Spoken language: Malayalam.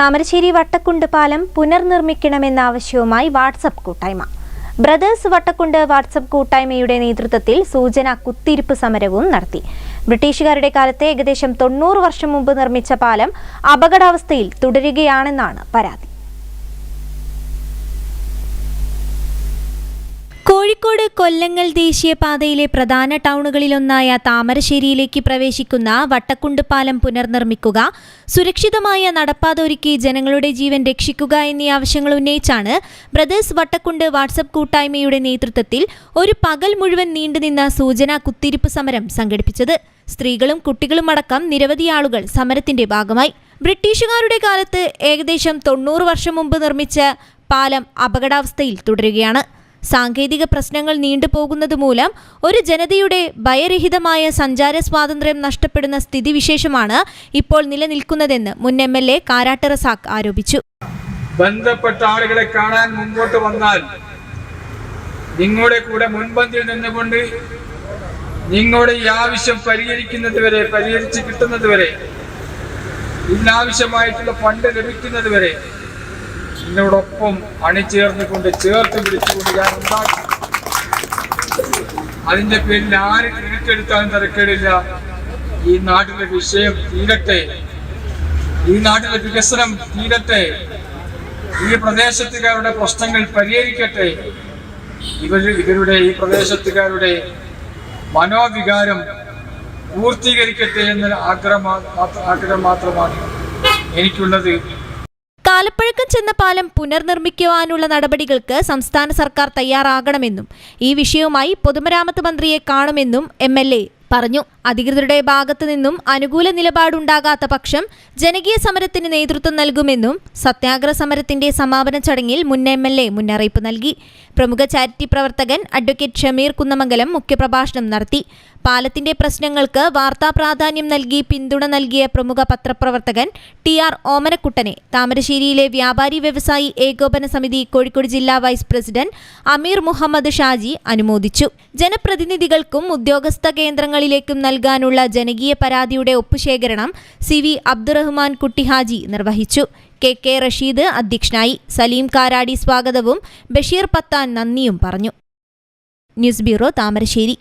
താമരശ്ശേരി വട്ടക്കുണ്ട് പാലം പുനർനിർമ്മിക്കണമെന്ന ആവശ്യവുമായി വാട്സ്ആപ്പ് കൂട്ടായ്മ. ബ്രദേഴ്സ് വട്ടക്കുണ്ട് വാട്സ്ആപ്പ് കൂട്ടായ്മയുടെ നേതൃത്വത്തിൽ സൂചന കുത്തിയിരിപ്പ് സമരവും നടത്തി. ബ്രിട്ടീഷുകാരുടെ കാലത്ത് ഏകദേശം 90 വർഷം മുമ്പ് നിർമ്മിച്ച പാലം അപകടാവസ്ഥയിൽ തുടരുകയാണെന്നാണ് പരാതി. കോഴിക്കോട് കൊല്ലങ്ങൽ ദേശീയപാതയിലെ പ്രധാന ടൗണുകളിലൊന്നായ താമരശ്ശേരിയിലേക്ക് പ്രവേശിക്കുന്ന വട്ടക്കുണ്ട് പാലം പുനർനിർമ്മിക്കുക, സുരക്ഷിതമായ നടപ്പാത ഒരുക്കി ജനങ്ങളുടെ ജീവൻ രക്ഷിക്കുക എന്നീ ആവശ്യങ്ങൾ ഉന്നയിച്ചാണ് ബ്രദേഴ്സ് വട്ടക്കുണ്ട് വാട്സ്ആപ്പ് കൂട്ടായ്മയുടെ നേതൃത്വത്തിൽ ഒരു പകൽ മുഴുവൻ നീണ്ടുനിന്ന സൂചനാ കുത്തിയിരിപ്പ് സമരം സംഘടിപ്പിച്ചത്. സ്ത്രീകളും കുട്ടികളും അടക്കം നിരവധി ആളുകൾ സമരത്തിന്റെ ഭാഗമായി. ബ്രിട്ടീഷുകാരുടെ കാലത്ത് ഏകദേശം 90 വർഷം മുമ്പ് നിർമ്മിച്ച പാലം അപകടാവസ്ഥയിൽ തുടരുകയാണ്. സാങ്കേതിക പ്രശ്നങ്ങൾ നീണ്ടുപോകുന്നത് മൂലം ഒരു ജനതയുടെ ഭയരഹിതമായ സഞ്ചാര സ്വാതന്ത്ര്യം നഷ്ടപ്പെടുന്ന സ്ഥിതിവിശേഷമാണ് ഇപ്പോൾ നിലനിൽക്കുന്നതെന്ന് മുൻ MLA കാരാട്ട് റസാഖ് ആരോപിച്ചു. ബന്ധപ്പെട്ട ആളുകളെ കാണാൻ മുമ്പോട്ട് വന്നാൽ നിങ്ങളുടെ കൂടെ മുൻപന്തിയിൽ നിന്നുകൊണ്ട് നിങ്ങളുടെ ഈ ആവശ്യം പരിഹരിച്ച് കിട്ടുന്നതുവരെ, ഇതിനാവശ്യമായിട്ടുള്ള ഫണ്ട് ലഭിക്കുന്നതുവരെ എന്നോടൊപ്പം അണിചേർന്നുകൊണ്ട് ചേർത്ത് പിടിച്ചുകൊണ്ട് ഞാൻ ഉണ്ടാകും. അതിന്റെ പേരിൽ ആര് ക്രെഡിറ്റ് തിരക്കേടില്ല. ഈ നാട്ടിലെ വിഷയം തീരട്ടെ, ഈ നാട്ടിലെ വികസനം തീരട്ടെ, ഈ പ്രദേശത്തുകാരുടെ പ്രശ്നങ്ങൾ പരിഹരിക്കട്ടെ, ഇവരുടെ ഈ പ്രദേശത്തുകാരുടെ മനോവികാരം പൂർത്തീകരിക്കട്ടെ എന്ന ആഗ്രഹം മാത്രമാണ് എനിക്കുള്ളത്. കാലപ്പഴക്കം ചെന്ന പാലം പുനർനിർമ്മിക്കുവാനുള്ള നടപടികൾക്ക് സംസ്ഥാന സർക്കാർ തയ്യാറാകണമെന്നും ഈ വിഷയവുമായി പൊതുമരാമത്ത് മന്ത്രിയെ കാണുമെന്നും MLA പറഞ്ഞു. അധികൃതരുടെ ഭാഗത്തു നിന്നും അനുകൂല നിലപാടുണ്ടാകാത്ത പക്ഷം ജനകീയ സമരത്തിന് നേതൃത്വം നൽകുമെന്നും സത്യാഗ്രഹ സമരത്തിന്റെ സമാപന ചടങ്ങിൽ മുൻ MLA മുന്നറിയിപ്പ് നൽകി. പ്രമുഖ ചാരിറ്റി പ്രവർത്തകൻ അഡ്വക്കേറ്റ് ഷമീർ കുന്നമംഗലം മുഖ്യപ്രഭാഷണം നടത്തി. പാലത്തിന്റെ പ്രശ്നങ്ങൾക്ക് വാർത്താ പ്രാധാന്യം നൽകി പിന്തുണ നൽകിയ പ്രമുഖ പത്രപ്രവർത്തകൻ TR ഓമനക്കുട്ടനെ താമരശ്ശേരിയിലെ വ്യാപാരി വ്യവസായി ഏകോപന സമിതി കോഴിക്കോട് ജില്ലാ വൈസ് പ്രസിഡന്റ് അമീർ മുഹമ്മദ് ഷാജി അനുമോദിച്ചു. ജനപ്രതിനിധികൾക്കും ഉദ്യോഗസ്ഥ കേന്ദ്രങ്ങളിലേക്കും നൽകാനുള്ള ജനകീയ പരാതിയുടെ ഒപ്പുശേഖരണം CV അബ്ദുറഹ്മാൻ കുട്ടിഹാജി നിർവഹിച്ചു. KK റഷീദ് അധ്യക്ഷനായി. സലീം കാരാടി സ്വാഗതവും ബഷീർ പത്താൻ നന്ദിയും പറഞ്ഞു. News bureau, Thamarassery.